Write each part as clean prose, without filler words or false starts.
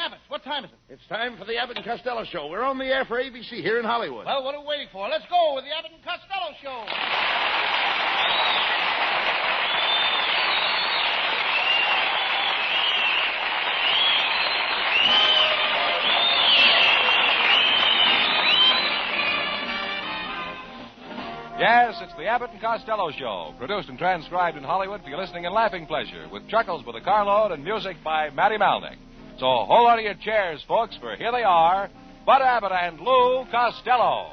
Abbott. What time is it? It's time for the Abbott and Costello show. We're on the air for ABC here in Hollywood. Well, what are we waiting for? Let's go with the Abbott and Costello show. Yes, it's the Abbott and Costello Show, produced and transcribed in Hollywood for your listening and laughing pleasure, with chuckles with a carload and music by Matty Malnick. So hold on to your chairs, folks, for here they are, Bud Abbott and Lou Costello.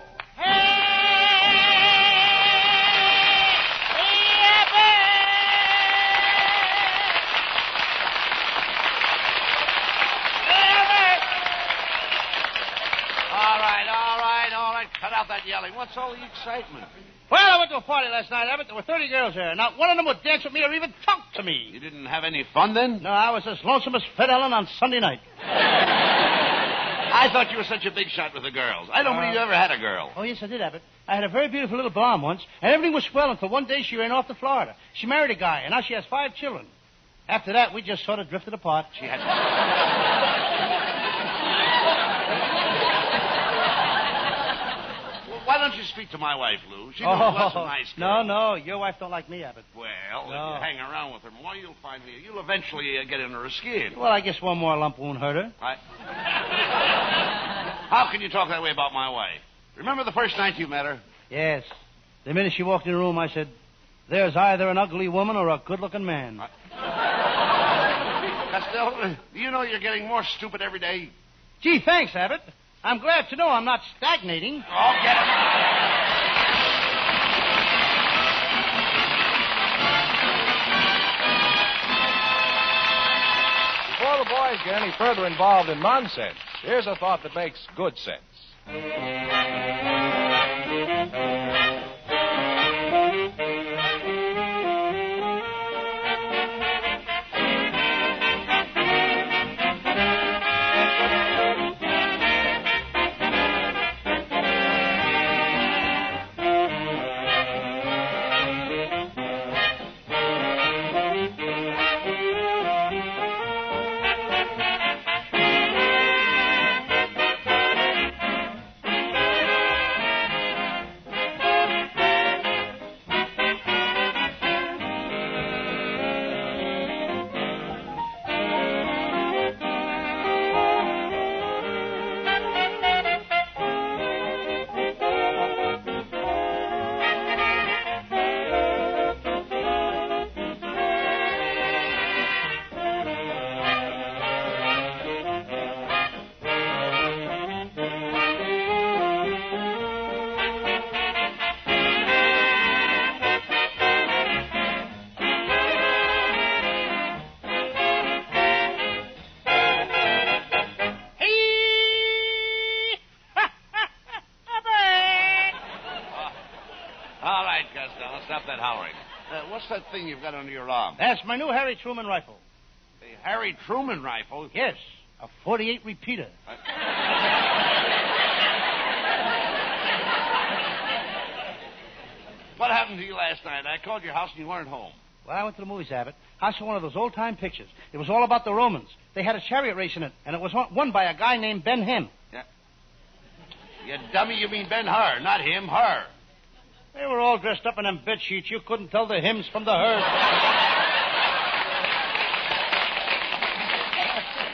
All right. Cut out that yelling. What's all the excitement? Well, I went to a party last night, Abbott. There were 30 girls there. Not one of them would dance with me or even talk to me. You didn't have any fun then? No, I was as lonesome as Fred Allen on Sunday night. I thought you were such a big shot with the girls. I don't believe you ever had a girl. Oh, yes, I did, Abbott. I had a very beautiful little blonde once, and everything was swell until one day she ran off to Florida. She married a guy, and now she has 5 children. After that, we just sort of drifted apart. She had... Why don't you speak to my wife, Lou? She knows lots of nice girls. No, your wife don't like me, Abbott. Well, No. if you hang around with her more, you'll find me. You'll eventually get under her skin. Well, I guess one more lump won't hurt her. How can you talk that way about my wife? Remember the first night you met her? Yes. The minute she walked in the room, I said, there's either an ugly woman or a good-looking man. Costello, do you know you're getting more stupid every day? Gee, thanks, Abbott. I'm glad to know I'm not stagnating. Oh, get it. Before the boys get any further involved in nonsense, here's a thought that makes good sense. Stop that hollering. What's that thing you've got under your arm? That's my new Harry Truman rifle. The Harry Truman rifle? Yes, a .48 repeater. What happened to you last night? I called your house and you weren't home. Well, I went to the movies, Abbott. I saw one of those old-time pictures. It was all about the Romans. They had a chariot race in it, and it was won by a guy named Ben Him. Yeah. You dummy, you mean Ben Hur, not him, her. They were all dressed up in them bed sheets. You couldn't tell the hymns from the herd.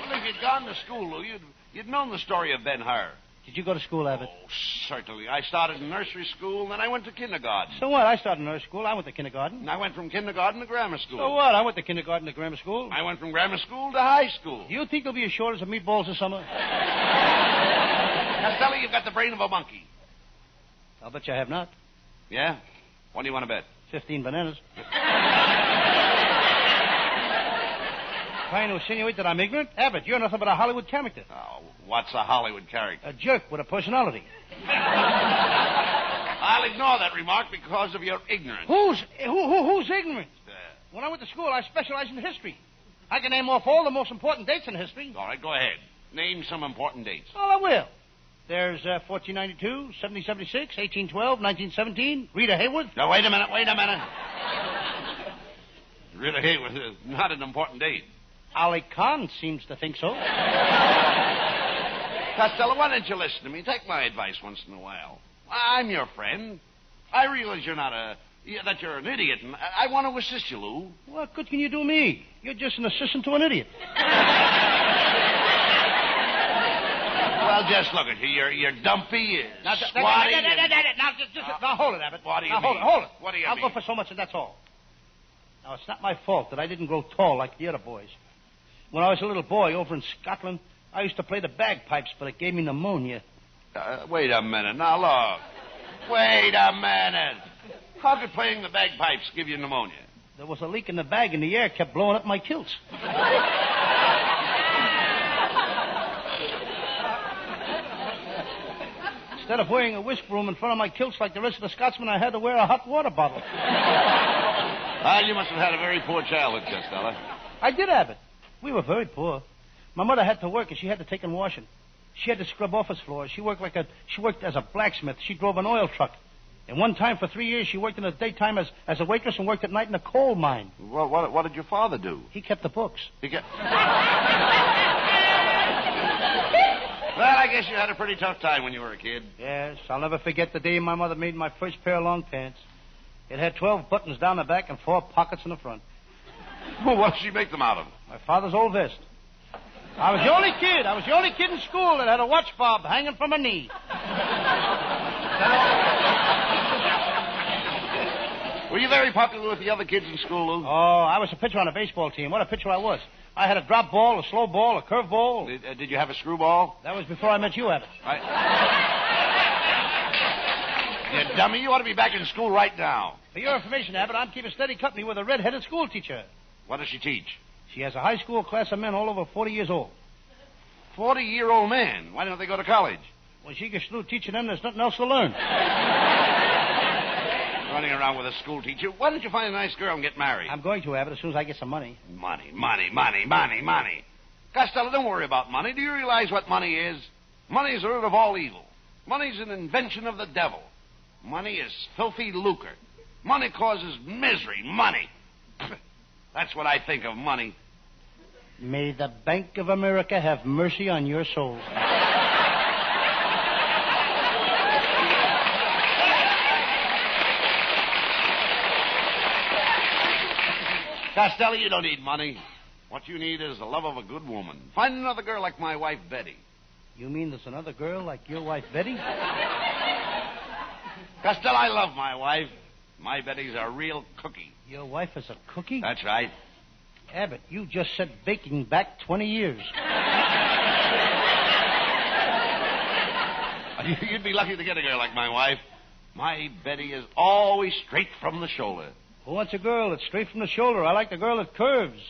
Well, if you'd gone to school, Lou, you'd known the story of Ben Hur. Did you go to school, Abbott? Oh, certainly. I started in nursery school, and then I went to kindergarten. So what? I started in nursery school. I went to kindergarten. And I went from kindergarten to grammar school. So what? I went to kindergarten to grammar school. I went from grammar school to high school. You think there'll be a shortage of meatballs this summer? Costello, you've got the brain of a monkey. I'll bet you I have not. Yeah? What do you want to bet? 15 bananas. Trying to insinuate that I'm ignorant? Abbott, you're nothing but a Hollywood character. Oh, what's a Hollywood character? A jerk with a personality. I'll ignore that remark because of your ignorance. Who's ignorant? When I went to school, I specialized in history. I can name off all the most important dates in history. All right, go ahead. Name some important dates. Well, I will. There's 1492, 1776, 1812, 1917, Rita Hayworth. Now, wait a minute. Rita Hayworth is not an important date. Ali Khan seems to think so. Costello, why don't you listen to me? Take my advice once in a while. I'm your friend. I realize that you're an idiot, and I want to assist you, Lou. What good can you do me? You're just an assistant to an idiot. Well, just look at you. You're dumpy, squatty. Now, hold it, Abbott. What do you mean? Hold it. What do you I'll mean? go for so much, and that's all. Now, it's not my fault that I didn't grow tall like the other boys. When I was a little boy over in Scotland, I used to play the bagpipes, but it gave me pneumonia. Wait a minute. Now, look. Wait a minute. How could playing the bagpipes give you pneumonia? There was a leak in the bag, and the air kept blowing up my kilts. Instead of wearing a whisk broom in front of my kilts like the rest of the Scotsmen, I had to wear a hot water bottle. Well, you must have had a very poor childhood, Costello. I did, Abbott. We were very poor. My mother had to work, and she had to take in washing. She had to scrub office floors. She worked as a blacksmith. She drove an oil truck. And one time for 3 years, she worked in the daytime as a waitress and worked at night in a coal mine. Well, what did your father do? He kept the books. Well, I guess you had a pretty tough time when you were a kid. Yes, I'll never forget the day my mother made my first pair of long pants. It had 12 buttons down the back and 4 pockets in the front. Well, what did she make them out of? My father's old vest. I was the only kid in school that had a watch fob hanging from a knee. Were you very popular with the other kids in school, Lou? Oh, I was a pitcher on a baseball team. What a pitcher I was. I had a drop ball, a slow ball, a curve ball. Did you have a screwball? That was before I met you, Abbott. You dummy, you ought to be back in school right now. For your information, Abbott, I'm keeping steady company with a red-headed school teacher. What does she teach? She has a high school class of men all over 40 years old. 40-year-old man? Why don't they go to college? When she gets through teaching them, there's nothing else to learn. Running around with a school teacher. Why don't you find a nice girl and get married? I'm going to, Abbott, as soon as I get some money. Money. Costello, don't worry about money. Do you realize what money is? Money is the root of all evil. Money is an invention of the devil. Money is filthy lucre. Money causes misery. Money. That's what I think of money. May the Bank of America have mercy on your soul. Costello, you don't need money. What you need is the love of a good woman. Find another girl like my wife, Betty. You mean there's another girl like your wife, Betty? Costello, I love my wife. My Betty's a real cookie. Your wife is a cookie? That's right. Abbott, you just set baking back 20 years. You'd be lucky to get a girl like my wife. My Betty is always straight from the shoulder. Who wants a girl that's straight from the shoulder? I like the girl that curves.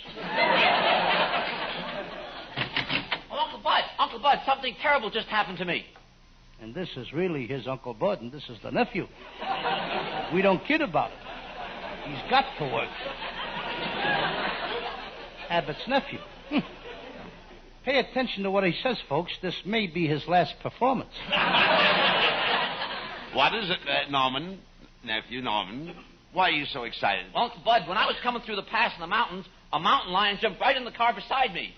Oh, Uncle Bud, something terrible just happened to me. And this is really his Uncle Bud, and this is the nephew. We don't kid about it. He's got to work. Abbott's nephew. Pay attention to what he says, folks. This may be his last performance. What is it, Norman? Nephew Norman. Why are you so excited? Uncle Bud, when I was coming through the pass in the mountains, a mountain lion jumped right in the car beside me.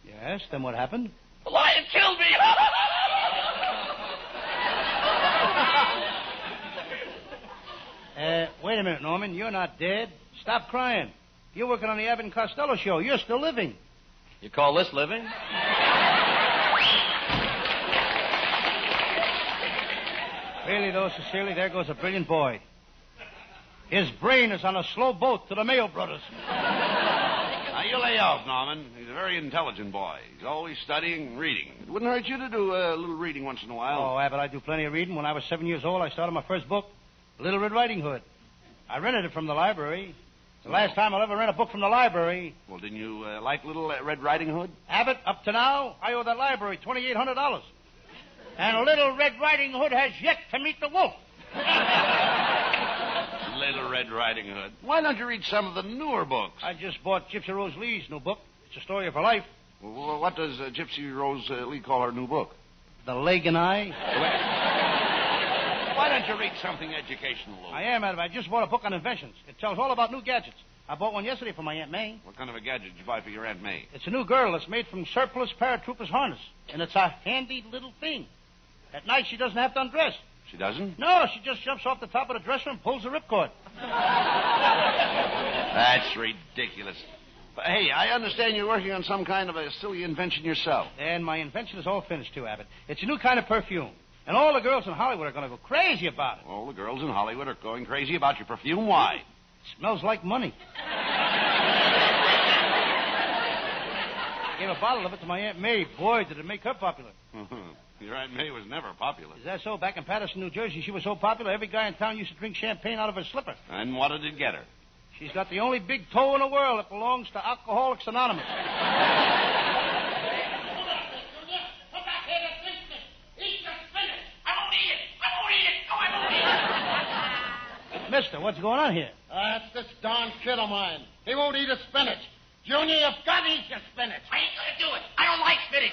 Yes, then what happened? The lion killed me! Wait a minute, Norman. You're not dead. Stop crying. You're working on the Abbott and Costello show. You're still living. You call this living? Really, though, sincerely, there goes a brilliant boy. His brain is on a slow boat to the Mayo Brothers. Now, you lay off, Norman. He's a very intelligent boy. He's always studying and reading. It wouldn't hurt you to do a little reading once in a while. Oh, Abbott, I do plenty of reading. When I was 7 years old, I started my first book, Little Red Riding Hood. I rented it from the library. It's the last time I'll ever rent a book from the library. Well, didn't you like Little Red Riding Hood? Abbott, up to now, I owe that library $2,800. And Little Red Riding Hood has yet to meet the wolf. Little Red Riding Hood. Why don't you read some of the newer books? I just bought Gypsy Rose Lee's new book. It's a story of her life. Well, what does Gypsy Rose Lee call her new book? The Leg and I. Why don't you read something educational, Lou? I am, Abbott. I just bought a book on inventions. It tells all about new gadgets. I bought one yesterday for my Aunt May. What kind of a gadget did you buy for your Aunt May? It's a new girdle that's made from surplus paratrooper's harness. And it's a handy little thing. At night, she doesn't have to undress. She doesn't? No, she just jumps off the top of the dresser and pulls the ripcord. That's ridiculous. But, hey, I understand you're working on some kind of a silly invention yourself. And my invention is all finished, too, Abbott. It's a new kind of perfume. And all the girls in Hollywood are going to go crazy about it. All the girls in Hollywood are going crazy about your perfume. Why? It smells like money. I gave a bottle of it to my Aunt May. Boy, did it make her popular. Your Aunt May was never popular. Is that so? Back in Paterson, New Jersey, she was so popular, every guy in town used to drink champagne out of her slipper. And what did it get her? She's got the only big toe in the world that belongs to Alcoholics Anonymous. Mister, what's going on here? That's this darn kid of mine. He won't eat his spinach. Junior, you've got to eat your spinach. I ain't gonna do it. I don't like spinach.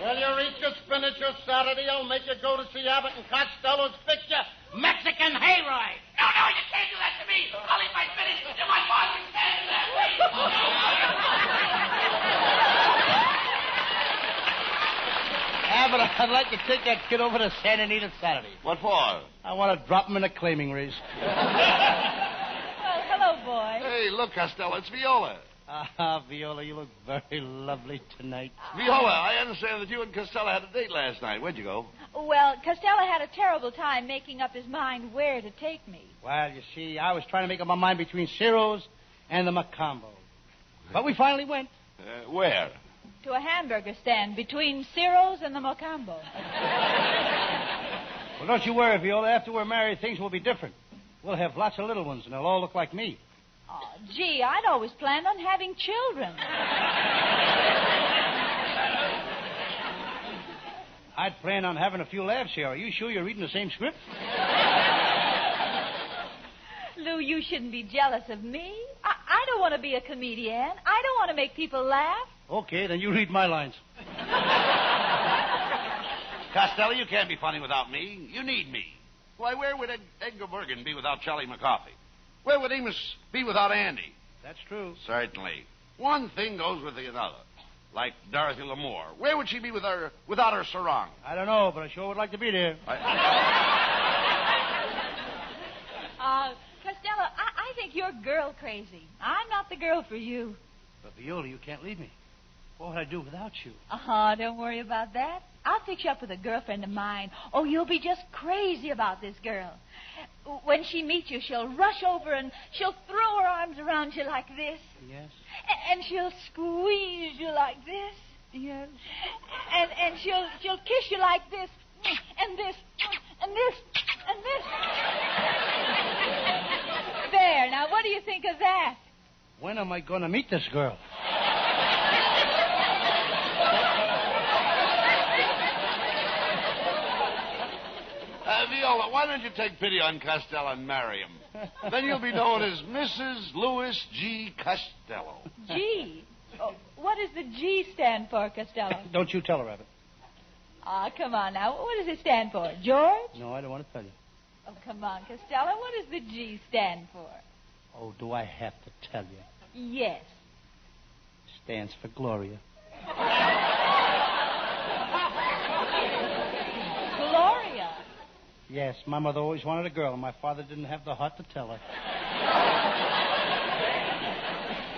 Well, you eat your spinach or Saturday, I'll make you go to see Abbott and Costello's picture, Mexican Hayride. No, you can't do that to me. I'll eat my spinach and my father can't do that. Abbott, I'd like to take that kid over to Santa Anita Saturday. What for? I want to drop him in a claiming race. Oh, hello, boy. Hey, look, Costello, it's Viola. Viola, you look very lovely tonight. Viola, I understand that you and Costello had a date last night. Where'd you go? Well, Costello had a terrible time making up his mind where to take me. Well, you see, I was trying to make up my mind between Ciro's and the Macombo. But we finally went. Where? To a hamburger stand between Ciro's and the Mocambo. Well, don't you worry, Viola. After we're married, things will be different. We'll have lots of little ones, and they'll all look like me. Oh, gee, I'd always planned on having children. I'd plan on having a few laughs here. Are you sure you're reading the same script? Lou, you shouldn't be jealous of me. I don't want to be a comedian. I don't want to make people laugh. Okay, then you read my lines. Costello, you can't be funny without me. You need me. Why, where would Edgar Bergen be without Charlie McCarthy? Where would Amos be without Andy? That's true. Certainly. One thing goes with the other. Like Dorothy L'Amour. Where would she be without her sarong? I don't know, but I sure would like to be there. Costello, I think you're girl crazy. I'm not the girl for you. But, Viola, you can't leave me. What would I do without you? Don't worry about that. I'll fix you up with a girlfriend of mine. Oh, you'll be just crazy about this girl. When she meets you, she'll rush over and she'll throw her arms around you like this. Yes. And she'll squeeze you like this. Yes. And she'll kiss you like this. And this. And this. And this. There. Now, what do you think of that? When am I going to meet this girl? Viola, why don't you take pity on Costello and marry him? Then you'll be known as Mrs. Louis G. Costello. G? Oh, what does the G stand for, Costello? Don't you tell her, Abbott. Come on now. What does it stand for? George? No, I don't want to tell you. Oh, come on, Costello. What does the G stand for? Oh, do I have to tell you? Yes. Stands for Gloria. Gloria? Yes, my mother always wanted a girl, and my father didn't have the heart to tell her.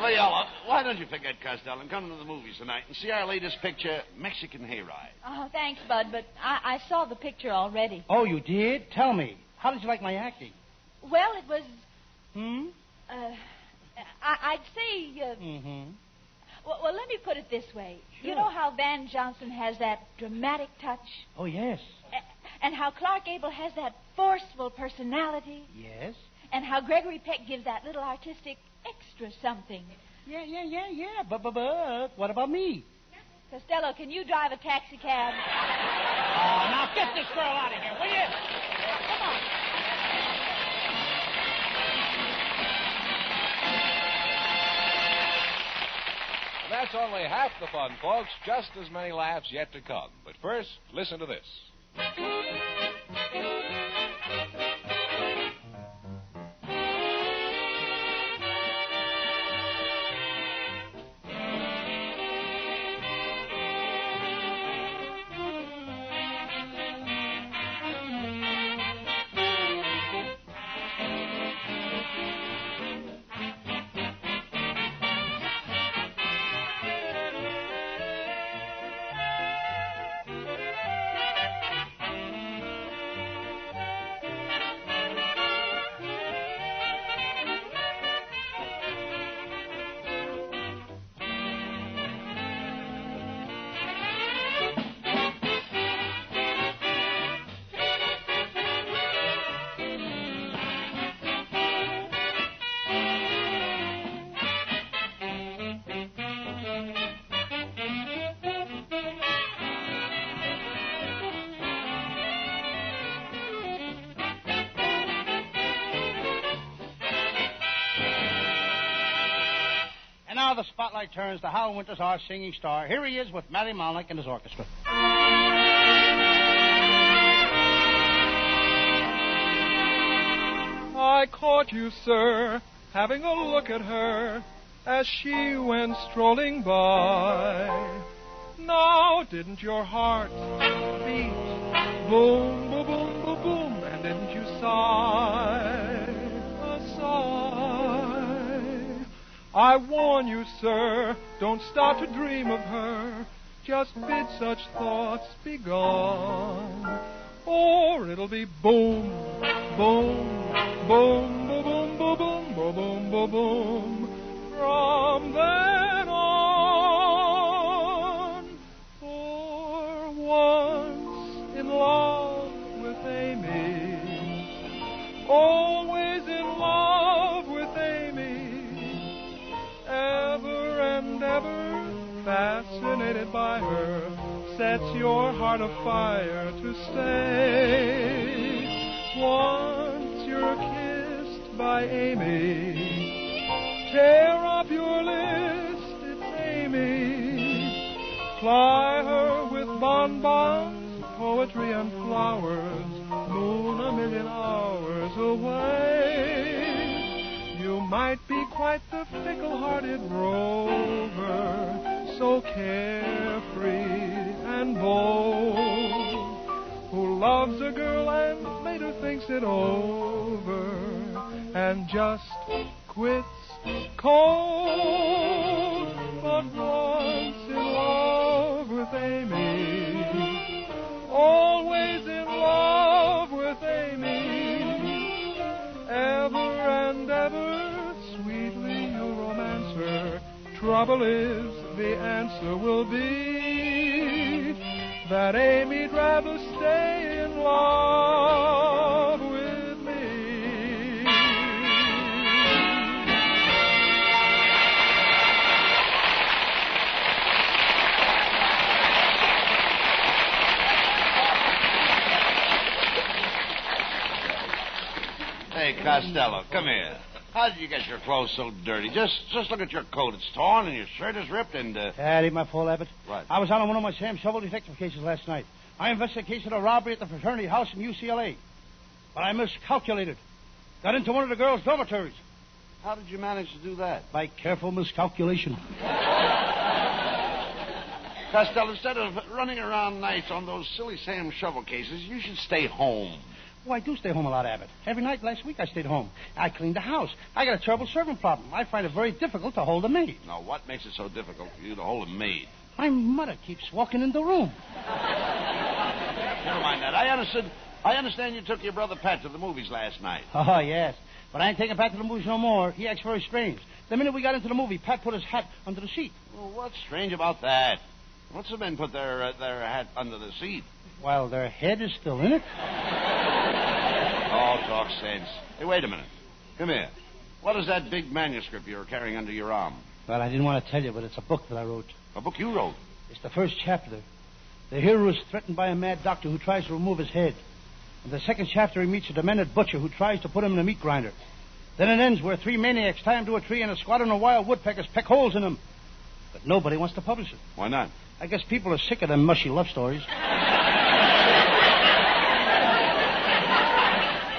Viola, why don't you forget Costello and come to the movies tonight and see our latest picture, Mexican Hayride? Oh, thanks, Bud, but I saw the picture already. Oh, you did? Tell me. How did you like my acting? Well, it was... I'd say... Well, let me put it this way. Sure. You know how Van Johnson has that dramatic touch? Oh, yes. And how Clark Gable has that forceful personality? Yes. And how Gregory Peck gives that little artistic extra something? Yeah. But what about me? Costello, can you drive a taxi cab? Oh, now get this girl out of here, will you? Come on. That's only half the fun, folks. Just as many laughs yet to come. But first, listen to this. now the spotlight turns to Hal Winters, our singing star. Here he is with Matty Malnick and his orchestra. I caught you, sir, having a look at her as she went strolling by. Now, didn't your heart beat boom, boom, boom, boom, boom, and didn't you sigh a sigh? I warn you, sir, don't start to dream of her. Just bid such thoughts be gone, or it'll be boom, boom, boom, boom, boom, boom, boom, boom, boom, boom, boom. From then on, for once in love with Amy, always in love with Amy, ever and ever fascinated by her, sets your heart afire to stay. Once you're kissed by Amy, tear up your list, it's Amy. Ply her with bonbons, poetry and flowers, moon a million hours away. You might be quite the fickle-hearted rover, so carefree and bold, who loves a girl and later thinks it over and just quits cold. But once in love with Amy, always in love with Amy, ever and ever sweetly you romance her. Trouble is, the answer will be that Amy'd rather stay in love with me. Hey, Costello, come here. How did you get your clothes so dirty? Just look at your coat. It's torn and your shirt is ripped and... That ain't my fault, Abbott. What? I was out on one of my Sam Shovel detective cases last night. I investigated a case of a robbery at the fraternity house in UCLA. But I miscalculated. Got into one of the girls' dormitories. How did you manage to do that? By careful miscalculation. Costello, instead of running around nights on those silly Sam Shovel cases, you should stay home. Oh, I do stay home a lot, Abbott. Every night last week I stayed home. I cleaned the house. I got a terrible servant problem. I find it very difficult to hold a maid. Now, what makes it so difficult for you to hold a maid? My mother keeps walking in the room. Never mind that. I understand you took your brother Pat to the movies last night. Oh, yes. But I ain't taking Pat to the movies no more. He acts very strange. The minute we got into the movie, Pat put his hat under the seat. Well, what's strange about that? What's the men put their hat under the seat? While their head is still in it. Oh, talk sense. Hey, wait a minute. Come here. What is that big manuscript you're carrying under your arm? Well, I didn't want to tell you, but it's a book that I wrote. A book you wrote? It's the first chapter. The hero is threatened by a mad doctor who tries to remove his head. In the second chapter, he meets a demented butcher who tries to put him in a meat grinder. Then it ends where 3 maniacs tie him to a tree and a squadron of wild woodpeckers peck holes in him. But nobody wants to publish it. Why not? I guess people are sick of them mushy love stories.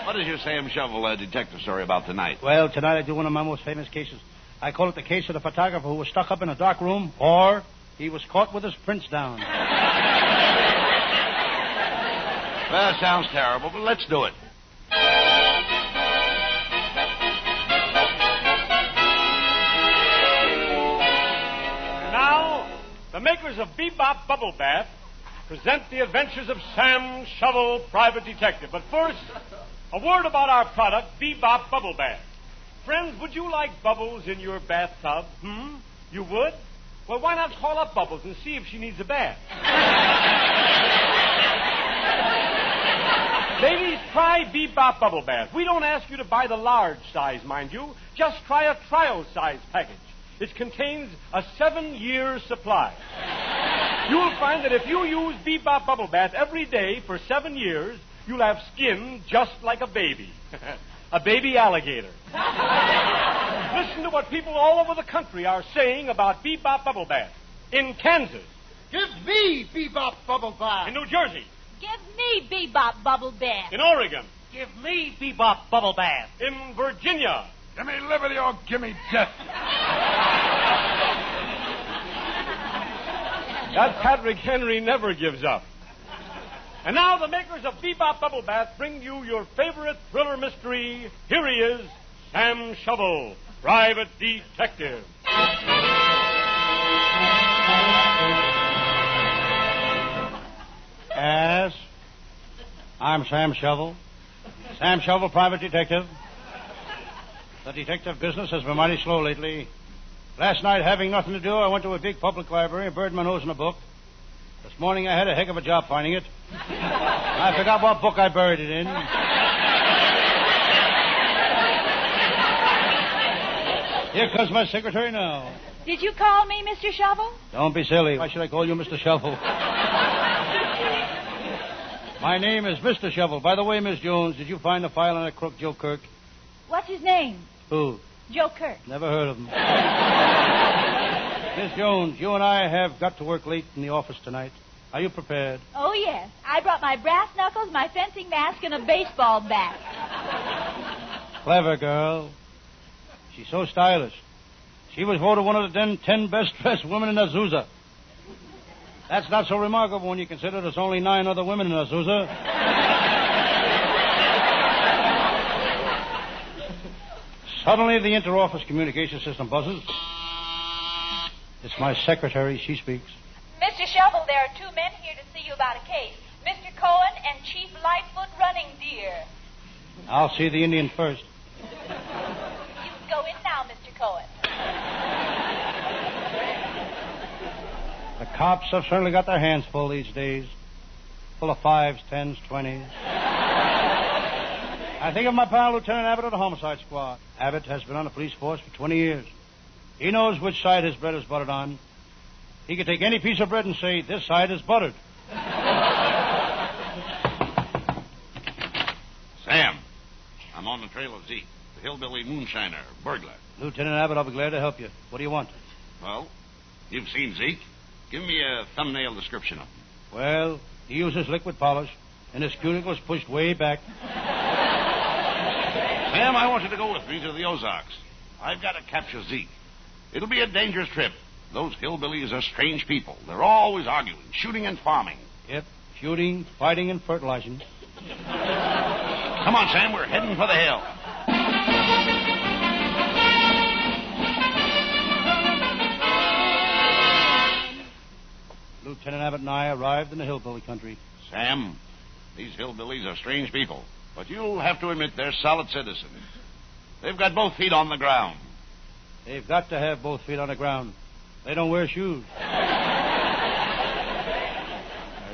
What is your Sam Shovel detective story about tonight? Well, tonight I do one of my most famous cases. I call it the case of the photographer who was stuck up in a dark room, or he was caught with his prints down. Well, it sounds terrible, but let's do it. Now, the makers of Bebop Bubble Bath present the adventures of Sam Shovel, Private Detective. But first, a word about our product, Bebop Bubble Bath. Friends, would you like Bubbles in your bathtub? You would? Well, why not call up Bubbles and see if she needs a bath? Ladies, try Bebop Bubble Bath. We don't ask you to buy the large size, mind you. Just try a trial size package. It contains a 7-year supply. You'll find that if you use Bebop Bubble Bath every day for 7 years, you'll have skin just like a baby. A baby alligator. Listen to what people all over the country are saying about Bebop Bubble Bath. In Kansas. Give me Bebop Bubble Bath. In New Jersey. Give me Bebop Bubble Bath. In Oregon. Give me Bebop Bubble Bath. In Virginia. Give me liberty or give me death. That Patrick Henry never gives up. And now the makers of Bebop Bubble Bath bring you your favorite thriller mystery. Here he is, Sam Shovel, Private Detective. Yes. I'm Sam Shovel. Sam Shovel, Private Detective. The detective business has been mighty slow lately. Last night, having nothing to do, I went to a big public library and buried my nose in a book. This morning, I had a heck of a job finding it. I forgot what book I buried it in. Here comes my secretary now. Did you call me, Mr. Shovel? Don't be silly. Why should I call you Mr. Shovel? My name is Mr. Shovel. By the way, Miss Jones, did you find the file on that crook, Joe Kirk? What's his name? Who? Joe Kirk. Never heard of him. Miss Jones, you and I have got to work late in the office tonight. Are you prepared? Oh, yes. I brought my brass knuckles, my fencing mask, and a baseball bat. Clever girl. She's so stylish. She was voted one of the 10 best-dressed women in Azusa. That's not so remarkable when you consider there's only 9 other women in Azusa. Suddenly, the inter-office communication system buzzes. It's my secretary. She speaks. Mr. Shovel, there are 2 men here to see you about a case. Mr. Cohen and Chief Lightfoot Running Deer. I'll see the Indian first. You can go in now, Mr. Cohen. The cops have certainly got their hands full these days. Full of 5s, 10s, 20s. I think of my pal, Lieutenant Abbott of the Homicide Squad. Abbott has been on the police force for 20 years. He knows which side his bread is buttered on. He could take any piece of bread and say, this side is buttered. Sam, I'm on the trail of Zeke, the hillbilly moonshiner, burglar. Lieutenant Abbott, I'll be glad to help you. What do you want? Well, you've seen Zeke. Give me a thumbnail description of him. Well, he uses liquid polish, and his cuticle's pushed way back. Sam, I want you to go with me to the Ozarks. I've got to capture Zeke. It'll be a dangerous trip. Those hillbillies are strange people. They're always arguing, shooting and farming. Yep, shooting, fighting, and fertilizing. Come on, Sam, we're heading for the hill. Lieutenant Abbott and I arrived in the hillbilly country. Sam, these hillbillies are strange people, but you'll have to admit they're solid citizens. They've got both feet on the ground. They've got to have both feet on the ground. They don't wear shoes. I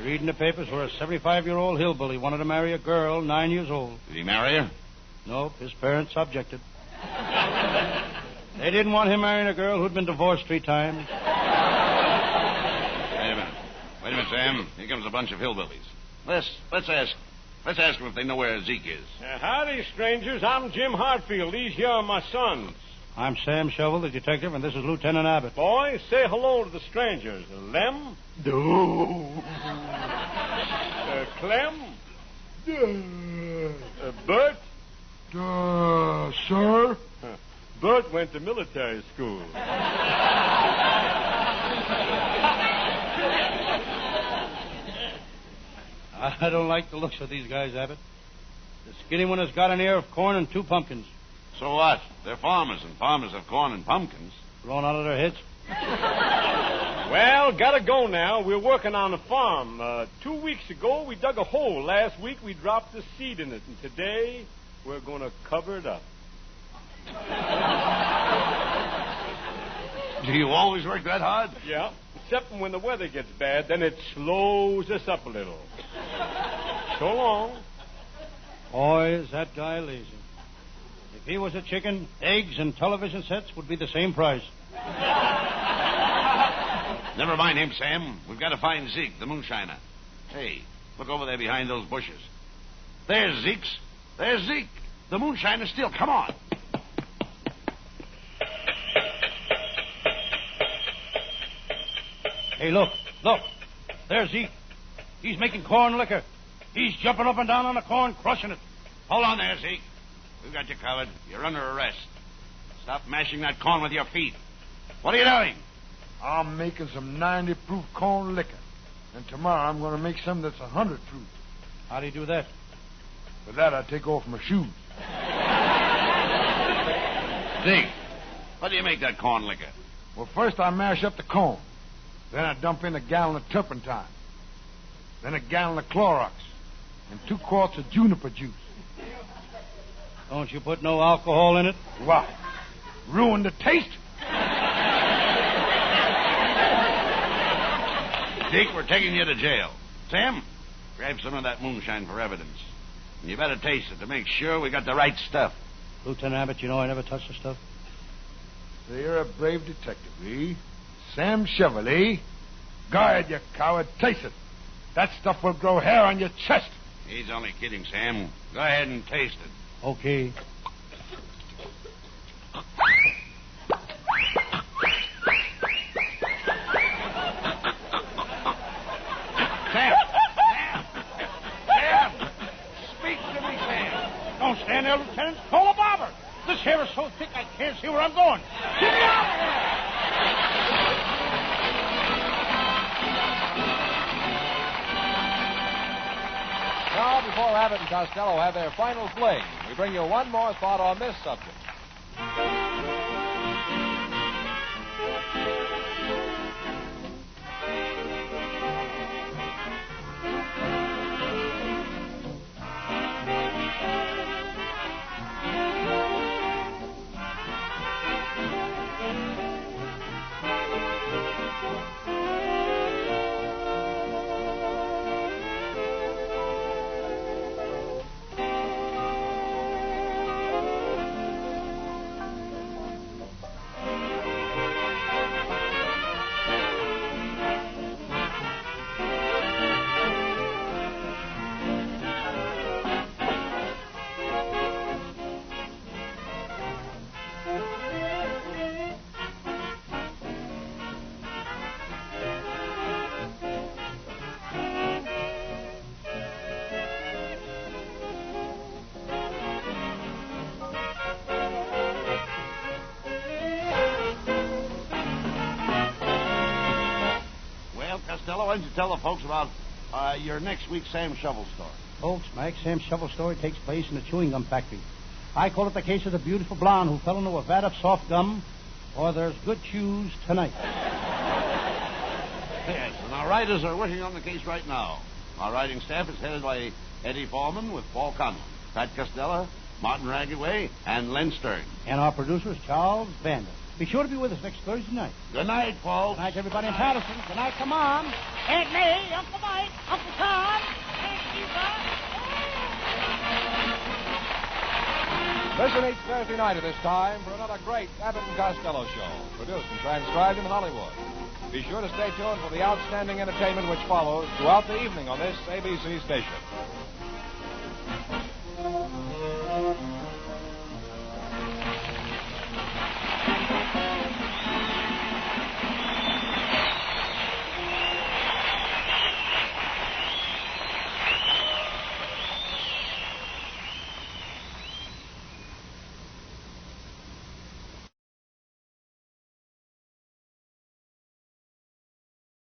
read in the papers where a 75-year-old hillbilly wanted to marry a girl 9 years old. Did he marry her? Nope, his parents objected. They didn't want him marrying a girl who'd been divorced 3 times. Wait a minute, Sam. Here comes a bunch of hillbillies. Let's ask them if they know where Zeke is. Howdy, strangers. I'm Jim Hartfield. These here are my sons. I'm Sam Shovel, the detective, and this is Lieutenant Abbott. Boys, say hello to the strangers. Lem? Clem? Bert? Sir? Bert went to military school. I don't like the looks of these guys, Abbott. The skinny one has got an ear of corn and 2 pumpkins. So what? They're farmers, and farmers have corn and pumpkins. Thrown out of their heads. Well, gotta go now. We're working on the farm. 2 weeks ago, we dug a hole. Last week, we dropped the seed in it. And today, we're going to cover it up. Do you always work that hard? Yeah. Except when the weather gets bad, then it slows us up a little. So long. Boy, is that guy lazy. If he was a chicken, eggs and television sets would be the same price. Never mind him, Sam. We've got to find Zeke, the moonshiner. Hey, look over there behind those bushes. There's Zeke, the moonshiner still. Come on. Hey, look. There's Zeke. He's making corn liquor. He's jumping up and down on the corn, crushing it. Hold on there, Zeke. We've got you covered. You're under arrest. Stop mashing that corn with your feet. What are you doing? I'm making some 90 proof corn liquor. And tomorrow I'm going to make some that's 100 proof. How do you do that? For that, I take off my shoes. Zeke, how do you make that corn liquor? Well, first I mash up the corn. Then I dump in a gallon of turpentine. Then a gallon of Clorox. And 2 quarts of juniper juice. Don't you put no alcohol in it? Why? Ruin the taste? Zeke, we're taking you to jail. Sam, grab some of that moonshine for evidence. And you better taste it to make sure we got the right stuff. Lieutenant Abbott, you know I never touch the stuff. So you're a brave detective, eh? Sam Shovel, eh? Go ahead, you coward. Taste it. That stuff will grow hair on your chest. He's only kidding, Sam. Go ahead and taste it. Okay. Sam! Speak to me, Sam. Don't stand there, Lieutenant. Pull a bobber. This hair is so thick I can't see where I'm going. Get me out of here! Now, before Abbott and Costello have their final fling, we bring you one more thought on this subject. Costello, why don't you tell the folks about your next week's Sam Shovel story? Folks, my Sam Shovel story takes place in a chewing gum factory. I call it the case of the beautiful blonde who fell into a vat of soft gum, or there's good chews tonight. Yes, and our writers are working on the case right now. Our writing staff is headed by Eddie Foreman with Paul Conlon, Pat Costello, Martin Raggaway, and Len Stern. And our producer is Charles Vander. Be sure to be with us next Thursday night. Good night, folks. Good night, everybody in Paterson. Good night, come on. Aunt May, Uncle Mike, Uncle Tom, Aunt Eva. Listen each Thursday night at this time for another great Abbott and Costello show, produced and transcribed in Hollywood. Be sure to stay tuned for the outstanding entertainment which follows throughout the evening on this ABC station.